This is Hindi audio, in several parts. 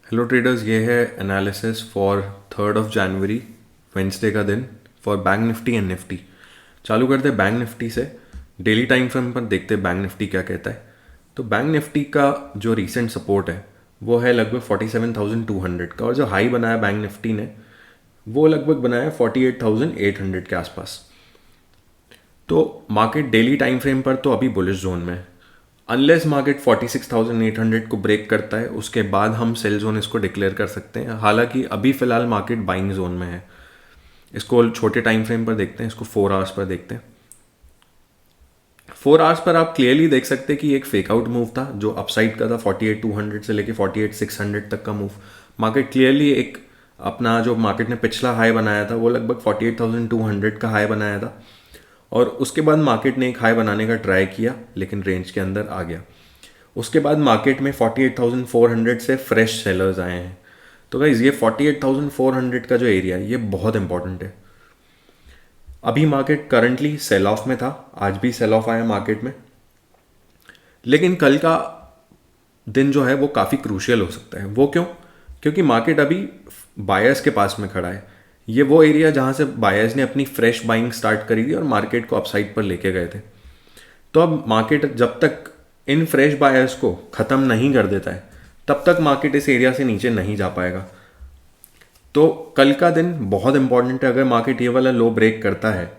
हेलो ट्रेडर्स, ये है एनालिसिस फॉर 3 जनवरी, वेंसडे का दिन, for bank Nifty and Nifty. चालू करते हैं बैंक निफ्टी से। डेली टाइम फ्रेम पर देखते हैं बैंक निफ्टी क्या कहता है। तो बैंक निफ्टी का जो रीसेंट सपोर्ट है वो है लगभग 47,200 का, और जो हाई बनाया बैंक निफ्टी ने वो लगभग बनाया 48,800 के आसपास। तो मार्केट डेली टाइम फ्रेम पर तो अभी बुलिश जोन में है। अनलेस मार्केट 46,800 को ब्रेक करता है उसके बाद हम सेल जोन इसको डिक्लेयर कर सकते हैं। हालांकि अभी फिलहाल मार्केट बाइंग जोन में है। इसको छोटे टाइम फ्रेम पर देखते हैं, इसको 4 आवर्स पर देखते हैं। 4 आवर्स पर आप क्लियरली देख सकते हैं कि एक फेक आउट मूव था जो अपसाइड का था। 48,200 से लेके 48,600 तक का मूव। मार्केट क्लियरली एक अपना जो मार्केट ने पिछला हाई बनाया था वो लगभग 48,200 का हाई बनाया था, और उसके बाद मार्केट ने एक हाई बनाने का ट्राई किया लेकिन रेंज के अंदर आ गया। उसके बाद मार्केट में 48,400 से फ्रेश सेलर्स आए हैं। तो गाइज ये 48,400 का जो एरिया है ये बहुत इंपॉर्टेंट है। अभी मार्केट करंटली सेल ऑफ में था, आज भी सेल ऑफ आया मार्केट में, लेकिन कल का दिन जो है वो काफ़ी क्रूशियल हो सकता है। वो क्यों? क्योंकि मार्केट अभी बायर्स के पास में खड़ा है। ये वो एरिया जहाँ से बायर्स ने अपनी फ्रेश बाइंग स्टार्ट करी थी और मार्केट को अपसाइड पर लेके गए थे। तो अब मार्केट जब तक इन फ्रेश बायर्स को ख़त्म नहीं कर देता है तब तक मार्केट इस एरिया से नीचे नहीं जा पाएगा। तो कल का दिन बहुत इंपॉर्टेंट है। अगर मार्केट ये वाला लो ब्रेक करता है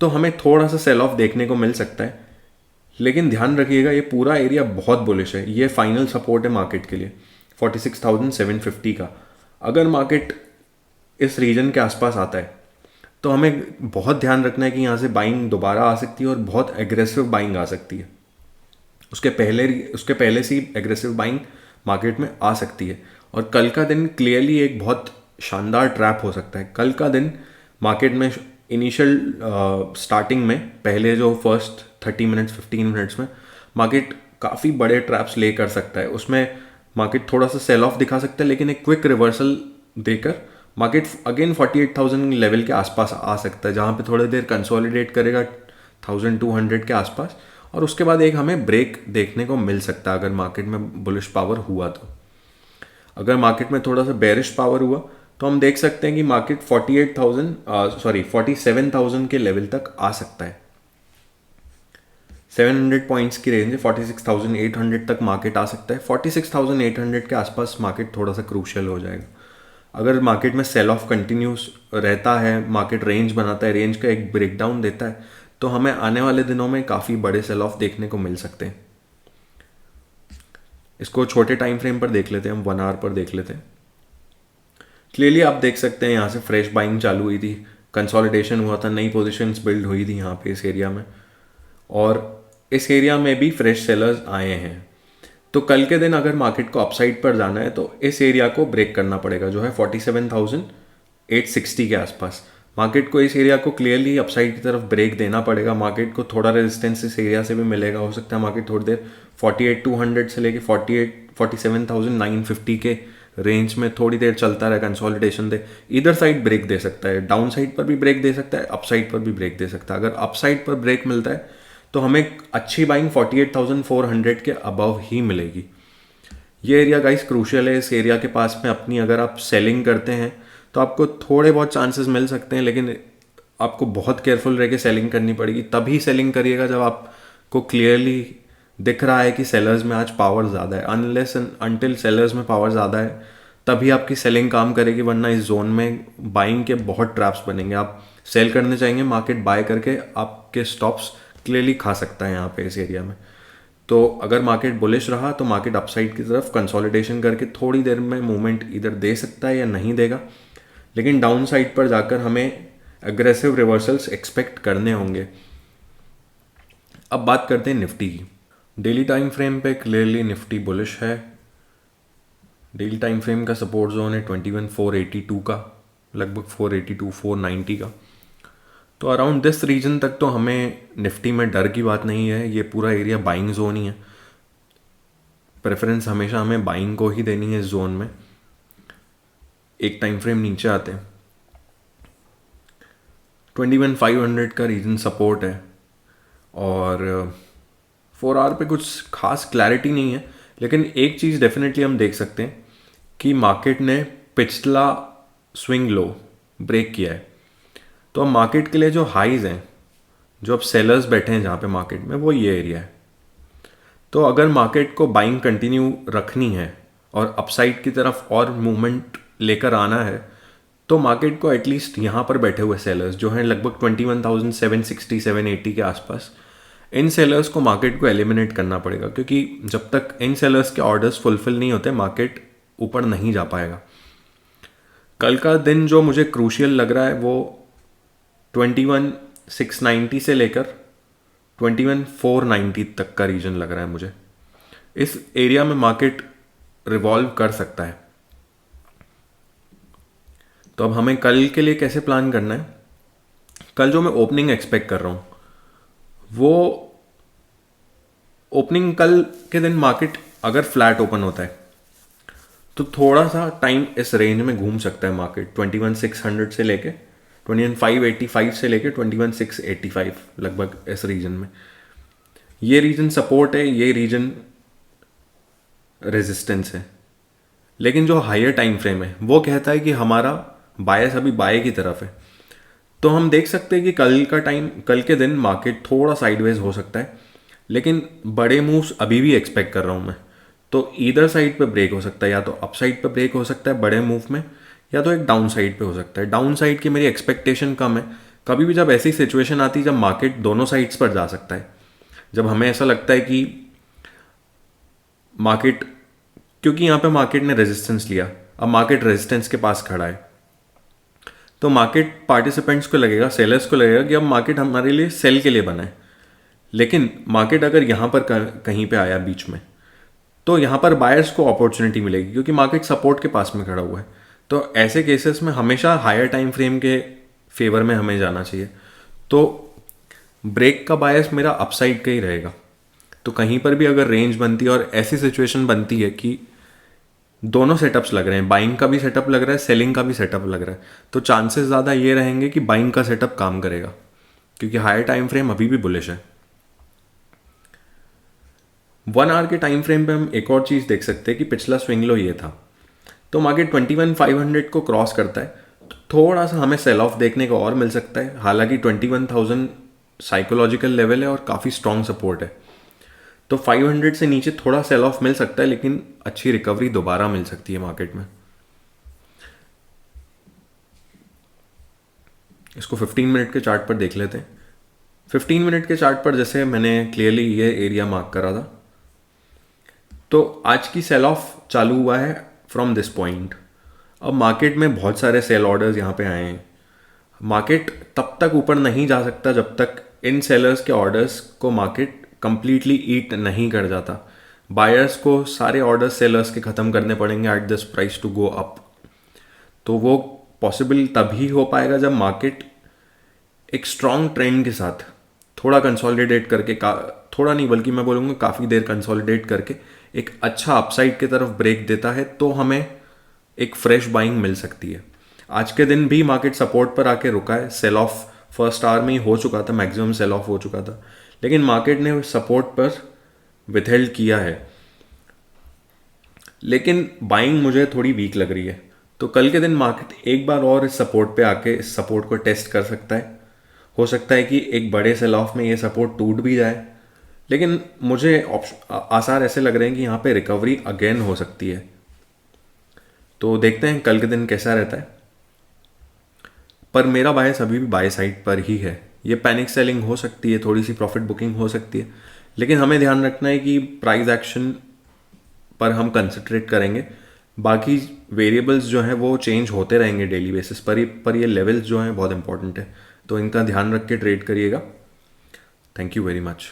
तो हमें थोड़ा सा सेल ऑफ देखने को मिल सकता है, लेकिन ध्यान रखिएगा ये पूरा एरिया बहुत बुलिश है। ये फाइनल सपोर्ट है मार्केट के लिए 46,750 का। अगर मार्केट इस रीजन के आसपास आता है तो हमें बहुत ध्यान रखना है कि यहाँ से बाइंग दोबारा आ सकती है और बहुत एग्रेसिव बाइंग आ सकती है। उसके पहले से ही एग्रेसिव बाइंग मार्केट में आ सकती है। और कल का दिन क्लियरली एक बहुत शानदार ट्रैप हो सकता है। कल का दिन मार्केट में इनिशियल स्टार्टिंग में पहले जो फर्स्ट 30 मिनट्स 15 मिनट्स में मार्केट काफ़ी बड़े ट्रैप्स ले कर सकता है। उसमें मार्केट थोड़ा सा सेल ऑफ दिखा सकता है, लेकिन एक क्विक रिवर्सल देकर मार्केट अगेन 48,000 लेवल के आसपास आ सकता है, जहाँ पे थोड़ी देर कंसोलिडेट करेगा 1,200 के आसपास, और उसके बाद एक हमें ब्रेक देखने को मिल सकता है अगर मार्केट में बुलिश पावर हुआ तो। अगर मार्केट में थोड़ा सा बेरिश पावर हुआ तो हम देख सकते हैं कि मार्केट 47,000 के लेवल तक आ सकता है। 700 पॉइंट्स की रेंज है, 46,800 तक मार्केट आ सकता है। 46,800 के आसपास मार्केट थोड़ा सा क्रूशियल हो जाएगा। अगर मार्केट में सेल ऑफ कंटिन्यूस रहता है, मार्केट रेंज बनाता है, रेंज का एक ब्रेकडाउन देता है, तो हमें आने वाले दिनों में काफ़ी बड़े सेल ऑफ देखने को मिल सकते हैं। इसको छोटे टाइम फ्रेम पर देख लेते हैं, हम 1 आवर पर देख लेते हैं। क्लियरली आप देख सकते हैं यहाँ से फ्रेश बाइंग चालू हुई थी, कंसोलिडेशन हुआ था, नई पोजीशंस बिल्ड हुई थी यहाँ पे इस एरिया में, और इस एरिया में भी फ्रेश सेलर्स आए हैं। तो कल के दिन अगर मार्केट को अपसाइड पर जाना है तो इस एरिया को ब्रेक करना पड़ेगा जो है 47,860 के आसपास। मार्केट को इस एरिया को क्लियरली अपसाइड की तरफ ब्रेक देना पड़ेगा। मार्केट को थोड़ा रेजिस्टेंस इस एरिया से भी मिलेगा। हो सकता है मार्केट थोड़ी देर 48,200 से लेके 47,950 के रेंज में थोड़ी देर चलता रहे, कंसोलिडेशन दे। इधर साइड ब्रेक दे सकता है, डाउन साइड पर भी ब्रेक दे सकता है, अप साइड पर भी ब्रेक दे सकता है। अगर अप साइड पर ब्रेक मिलता है तो हमें अच्छी बाइंग 48,400 के अबव ही मिलेगी। ये एरिया गाइस क्रूशियल है। इस एरिया के पास में अपनी अगर आप सेलिंग करते हैं तो आपको थोड़े बहुत चांसेस मिल सकते हैं, लेकिन आपको बहुत केयरफुल रह के सेलिंग करनी पड़ेगी। तभी सेलिंग करिएगा जब आपको क्लियरली दिख रहा है कि सेलर्स में आज पावर ज़्यादा है। अनलेस अनटिल सेलर्स में पावर ज़्यादा है तभी आपकी सेलिंग काम करेगी, वरना इस जोन में बाइंग के बहुत ट्रैप्स बनेंगे। आप सेल करने चाहेंगे, मार्केट बाय करके आपके स्टॉप्स क्लियरली खा सकता है यहाँ पे इस एरिया में। तो अगर मार्केट बुलिश रहा तो मार्केट अपसाइड की तरफ कंसोलिडेशन करके थोड़ी देर में मूवमेंट इधर दे सकता है या नहीं देगा, लेकिन डाउन साइड पर जाकर हमें एग्रेसिव रिवर्सल्स एक्सपेक्ट करने होंगे। अब बात करते हैं निफ्टी की। डेली टाइम फ्रेम पे क्लियरली निफ्टी बुलिश है। डेली टाइम फ्रेम का सपोर्ट जोन है 21,482 का, लगभग 482 490 का। तो अराउंड दिस रीजन तक तो हमें निफ्टी में डर की बात नहीं है। ये पूरा एरिया बाइंग जोन ही है। प्रेफरेंस हमेशा हमें बाइंग को ही देनी है इस जोन में। एक टाइम फ्रेम नीचे आते हैं, 21,500 का रीजन सपोर्ट है, और 4 आवर पे कुछ खास क्लैरिटी नहीं है, लेकिन एक चीज़ डेफिनेटली हम देख सकते हैं कि मार्केट ने पिछला स्विंग लो ब्रेक किया है, तो अब मार्केट के लिए जो हाईज हैं, जो अब सेलर्स बैठे हैं जहाँ पे मार्केट में, वो ये एरिया है। तो अगर मार्केट को बाइंग कंटिन्यू रखनी है और अपसाइड की तरफ और मूवमेंट लेकर आना है, तो मार्केट को एटलीस्ट यहाँ पर बैठे हुए सेलर्स जो हैं लगभग 21,760 780 के आसपास, इन सेलर्स को मार्केट को एलिमिनेट करना पड़ेगा, क्योंकि जब तक इन सेलर्स के ऑर्डर्स फुलफिल नहीं होते मार्केट ऊपर नहीं जा पाएगा। कल का दिन जो मुझे क्रूशियल लग रहा है वो 21,690 से लेकर 21,490 तक का रीजन लग रहा है मुझे। इस एरिया में मार्केट रिवॉल्व कर सकता है। तो अब हमें कल के लिए कैसे प्लान करना है? कल जो मैं ओपनिंग एक्सपेक्ट कर रहा हूं, वो ओपनिंग कल के दिन मार्केट अगर फ्लैट ओपन होता है तो थोड़ा सा टाइम इस रेंज में घूम सकता है मार्केट, 21,600 से लेके 21,585 से लेके 21,685 लगभग इस रीजन में। ये रीजन सपोर्ट है, ये रीजन रेजिस्टेंस है। लेकिन जो हायर टाइम फ्रेम है वो कहता है कि हमारा बायस अभी बाय की तरफ है। तो हम देख सकते हैं कि कल के दिन मार्केट थोड़ा साइडवेज हो सकता है, लेकिन बड़े मूव्स अभी भी एक्सपेक्ट कर रहा हूं मैं। तो ईदर साइड पे ब्रेक हो सकता है, या तो अप साइड पे ब्रेक हो सकता है बड़े मूव में, या तो एक डाउन साइड पे हो सकता है। डाउन साइड की मेरी एक्सपेक्टेशन कम है। कभी भी जब ऐसी सिचुएशन आती है जब मार्केट दोनों साइड्स पर जा सकता है, जब हमें ऐसा लगता है कि मार्केट, क्योंकि यहाँ पे मार्केट ने रेजिस्टेंस लिया, अब मार्केट रेजिस्टेंस के पास खड़ा है, तो मार्केट पार्टिसिपेंट्स को लगेगा, सेलर्स को लगेगा कि अब मार्केट हमारे लिए सेल के लिए बना है। लेकिन मार्केट अगर यहाँ पर कहीं पे आया बीच में, तो यहाँ पर बायर्स को अपॉर्चुनिटी मिलेगी, क्योंकि मार्केट सपोर्ट के पास में खड़ा हुआ है। तो ऐसे केसेस में हमेशा हायर टाइम फ्रेम के फेवर में हमें जाना चाहिए। तो ब्रेक का बायस मेरा अपसाइड का ही रहेगा। तो कहीं पर भी अगर रेंज बनती है और ऐसी सिचुएशन बनती है कि दोनों सेटअप्स लग रहे हैं, बाइंग का भी सेटअप लग रहा है, सेलिंग का भी सेटअप लग रहा है, तो चांसेस ज़्यादा ये रहेंगे कि बाइंग का सेटअप काम करेगा, क्योंकि हायर टाइम फ्रेम अभी भी बुलिश है। 1 आवर के टाइम फ्रेम पे हम एक और चीज़ देख सकते हैं कि पिछला स्विंग लो ये था, तो मार्केट 21,500 को क्रॉस करता है तो थोड़ा सा हमें सेल ऑफ देखने को और मिल सकता है। हालांकि 21,000 साइकोलॉजिकल लेवल है और काफ़ी स्ट्रॉन्ग सपोर्ट है, तो 500 से नीचे थोड़ा सेल ऑफ मिल सकता है, लेकिन अच्छी रिकवरी दोबारा मिल सकती है मार्केट में। इसको 15 मिनट के चार्ट पर देख लेते हैं। 15 मिनट के चार्ट पर जैसे मैंने क्लियरली ये एरिया मार्क करा था, तो आज की सेल ऑफ चालू हुआ है फ्रॉम दिस पॉइंट। अब मार्केट में बहुत सारे सेल ऑर्डर्स यहाँ पे आए हैं। मार्केट तब तक ऊपर नहीं जा सकता जब तक इन सेलर्स के ऑर्डर्स को मार्केट कंप्लीटली ईट नहीं कर जाता। बायर्स को सारे ऑर्डर्स सेलर्स के ख़त्म करने पड़ेंगे at this price to go up. तो वो पॉसिबल तभी हो पाएगा जब मार्केट एक स्ट्रॉन्ग ट्रेंड के साथ थोड़ा कंसोलिडेट करके, थोड़ा नहीं बल्कि मैं बोलूँगा काफ़ी देर कंसोलिडेट करके एक अच्छा अपसाइड की तरफ ब्रेक देता है, तो हमें एक फ्रेश बाइंग मिल सकती है। आज के दिन भी मार्केट सपोर्ट पर आके रुका है। सेल ऑफ फर्स्ट आवर में ही हो चुका था, मैक्सिमम सेल ऑफ हो चुका था, लेकिन मार्केट ने सपोर्ट पर विथहेल्ड किया है। लेकिन बाइंग मुझे थोड़ी वीक लग रही है, तो कल के दिन मार्केट एक बार और इस सपोर्ट पे आके इस सपोर्ट को टेस्ट कर सकता है। हो सकता है कि एक बड़े सेल ऑफ में ये सपोर्ट टूट भी जाए, लेकिन मुझे आसार ऐसे लग रहे हैं कि यहाँ पे रिकवरी अगेन हो सकती है। तो देखते हैं कल के दिन कैसा रहता है, पर मेरा बायस अभी भी बाय साइड पर ही है। ये पैनिक सेलिंग हो सकती है, थोड़ी सी प्रॉफिट बुकिंग हो सकती है, लेकिन हमें ध्यान रखना है कि प्राइस एक्शन पर हम कंसंट्रेट करेंगे। बाकी वेरिएबल्स जो हैं वो चेंज होते रहेंगे डेली बेसिस पर ये लेवल्स जो हैं बहुत इंपॉर्टेंट है, तो इनका ध्यान रख के ट्रेड करिएगा। Thank you very much.